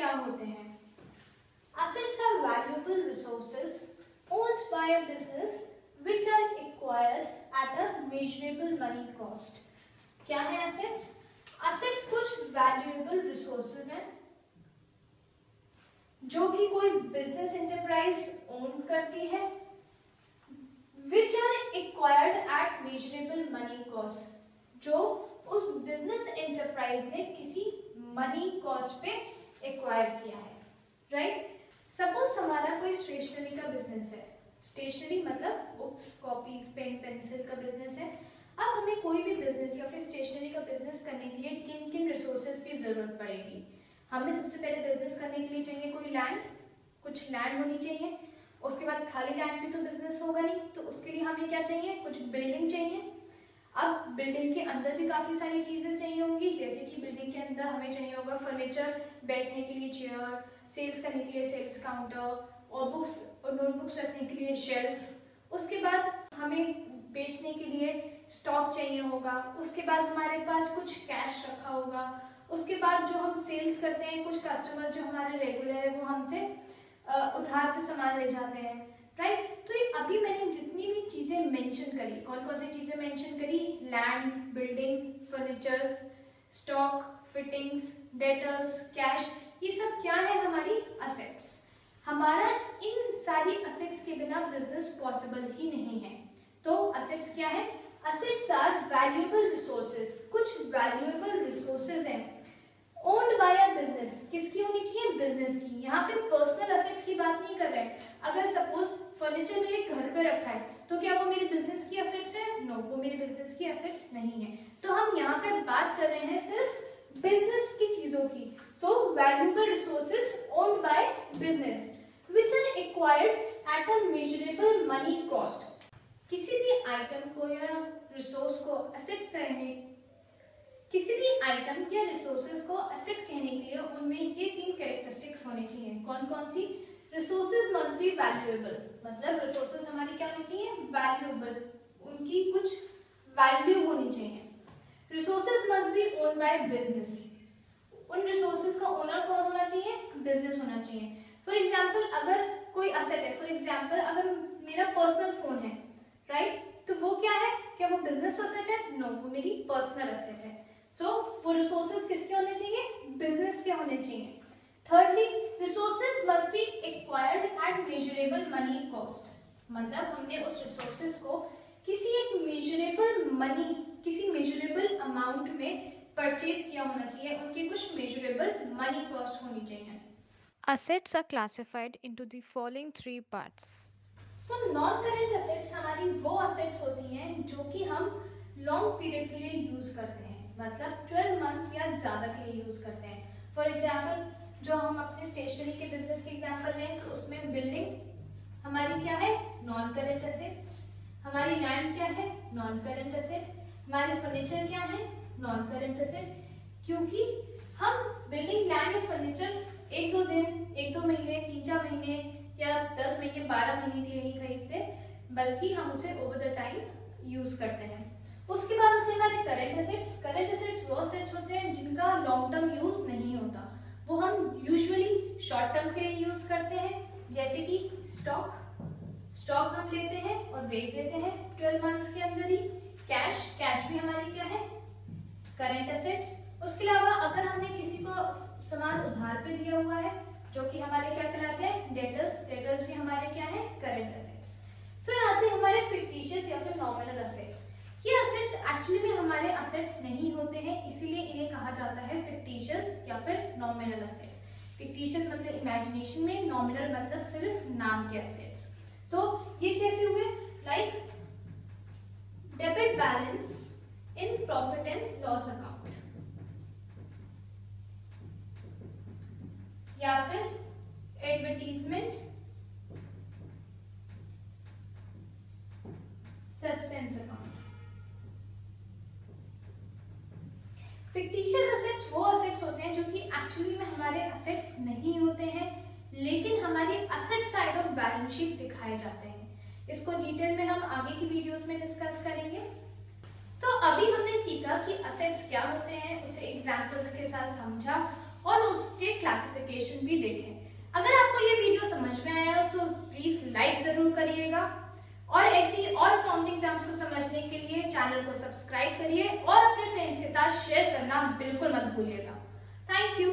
क्या होते हैं? Assets are valuable resources owned by a business which are acquired at a measurable money cost. क्या है assets? Assets कुछ valuable resources हैं जो कि कोई बिजनेस एंटरप्राइज ओन करती है, which are acquired at measurable money cost, जो उस बिजनेस एंटरप्राइज ने किसी मनी कॉस्ट पे एक्वायर किया है, राइट? सपोज हमारा कोई स्टेशनरी का बिजनेस है, स्टेशनरी मतलब बुक्स, कॉपीज, पेन, पेंसिल का बिजनेस है। अब हमें कोई भी बिजनेस या फिर स्टेशनरी का बिजनेस करने के लिए किन किन रिसोर्सेज की जरूरत पड़ेगी? हमें सबसे पहले बिजनेस करने के लिए चाहिए कोई लैंड, कुछ लैंड होनी चाहिए। उसके बाद खाली लैंड भी तो बिजनेस होगा नहीं, तो उसके लिए हमें क्या चाहिए? कुछ बिल्डिंग चाहिए। अब बिल्डिंग के अंदर भी काफी सारी चीजें चाहिए होंगी, जैसे कि बिल्डिंग के अंदर हमें चाहिए होगा फर्नीचर, बैठने के लिए चेयर, सेल्स करने के लिए सेल्स काउंटर, और बुक्स और नोटबुक्स रखने के लिए शेल्फ। उसके बाद हमें बेचने के लिए स्टॉक चाहिए होगा। उसके बाद हमारे पास कुछ कैश रखा होगा। उसके बाद जो हम सेल्स करते हैं, कुछ कस्टमर जो हमारे रेगुलर है वो हमसे उधार पे सामान ले जाते हैं, राइट? तो ये अभी मैंने जितनी भी चीजें मेंशन करी, कौन कौन सी चीजें मेंशन करी? Land, building, furniture, stock, fittings, debtors, cash, ये सब क्या है? हमारी असेट्स। हमारा इन सारी असेट्स के बिना बिजनेस पॉसिबल ही नहीं है। तो असेट्स क्या है? असेट्स आर वैल्यूएबल रिसोर्सेज, कुछ वैल्यूएबल रिसोर्सेज हैं ओन्ड बाय अ बिजनेस। किसकी होनी चाहिए? बिजनेस की। यहाँ पे पर्सनल असेट्स की बात नहीं कर रहे हैं। अगर सपोज फर्नीचर मेरे घर पे रखा है तो क्या वो मेरे बिजनेस की असेट्स है? नो, वो मेरे बिजनेस की असेट्स नहीं है। तो हम यहाँ पे बात कर रहे हैं सिर्फ बिजनेस की चीजों की। So valuable resources owned by business which are acquired at a measurable money cost. किसी भी आइटम को या रिसोर्स को एसेट कहने, किसी भी आइटम या रिसोर्सेज को एसेट कहने के लिए उनमें ये तीन कैरेक्टरिस्टिक्स होनी चाहिए। कौन कौन सी? रिसोर्सेज मस्ट बी वैल्यूएबल, मतलब रिसोर्सेज हमारी क्या होनी चाहिए? वैल्यूएबल, उनकी कुछ वैल्यू होनी चाहिए। Resources must B own by business, उन रिसोर्सेज का ओनर कौन होना चाहिए? बिजनेस होना चाहिए। फॉर एग्जाम्पल अगर कोई असेट है, फॉर एग्जाम्पल अगर मेरा पर्सनल फोन है, राइट? तो वो क्या है? क्या वो बिजनेस असेट है? नो, वो मेरी पर्सनल असेट है। सो वो रिसोर्सेज किसके होने चाहिए? बिजनेस के होने चाहिए। Thirdly, resources must be acquired at measurable money cost, मतलब हमने उस रिसोर्सेज को किसी एक मेजरेबल मनी, किसी मेजरेबल अमाउंट में परचेज किया होना चाहिए, उनकी कुछ मेजरेबल मनी कॉस्ट होनी चाहिए। Assets are classified into the following three parts. तो नॉन करेंट असेट्स हमारी वो असेट्स होती हैं जो कि हम लॉन्ग पीरियड के लिए यूज करते हैं, मतलब 12 मंथ्स या ज्यादा के लिए यूज करते हैं। फॉर एग्जाम्पल जो हम अपने स्टेशनरी के बिजनेस की एग्जाम्पल लें तो उसमें बिल्डिंग हमारी क्या है? Non current assets. हमारी लैंड क्या है? Non current asset. हमारे फर्नीचर क्या है? Non current asset. क्योंकि हम बिल्डिंग, लैंड या फर्नीचर एक दो दिन, एक दो महीने, 3-4 महीने या 10 महीने, 12 महीने के लिए नहीं खरीदते, बल्कि हम उसे ओवर द टाइम यूज करते हैं। उसके बाद होते हैं हमारे करंट एसेट्स। करंट एसेट्स वो एसेट्स होते हैं जिनका लॉन्ग टर्म यूज नहीं होता, वो हम यूजुअली शॉर्ट टर्म के लिए यूज करते हैं, जैसे कि स्टॉक। स्टॉक हम लेते हैं और बेच देते हैं 12 मंथ्स के अंदर ही। कैश, कैश भी हमारी क्या है? Current assets. उसके अलावा अगर हमने किसी को सामान उधार पे दिया हुआ है, जो कि हमारे क्या कहलाते हैं? डेटर्स। डेटर्स भी हमारे क्या है? Current assets. फिर आते हैं हमारे फिक्टिशियस या फिर नॉमिनल एसेट्स। ये एसेट्स एक्चुअली में हमारे एसेट्स नहीं होते हैं, इसीलिए इन्हें कहा जाता है फिक्टिशियस या फिर नॉमिनल एसेट्स। फिक्टिशियस मतलब इमेजिनेशन में, नॉमिनल मतलब सिर्फ नाम के एसेट्स। तो ये कैसे हुए? Like debit balance in profit and loss account, या फिर advertisement, suspense account. Fictitious assets वो एसेट्स होते हैं जो कि एक्चुअली में हमारे एसेट्स नहीं होते हैं, लेकिन हमारी asset side of balance sheet दिखाए जाते हैं। इसको डिटेल में हम आगे की वीडियोस में डिस्कस करेंगे। तो अभी हमने सीखा कि एसेट्स क्या होते हैं, उसे एग्जांपल्स के साथ समझा, और उसके क्लासिफिकेशन भी देखें। अगर आपको ये वीडियो समझ में आया हो तो प्लीज लाइक जरूर करिएगा और ऐसी और काउंटिंग टर्म्स को समझने के लिए चैनल को सब्सक्राइब करिए और अपने फ्रेंड्स के साथ शेयर करना बिल्कुल मत भूलिएगा। Thank you.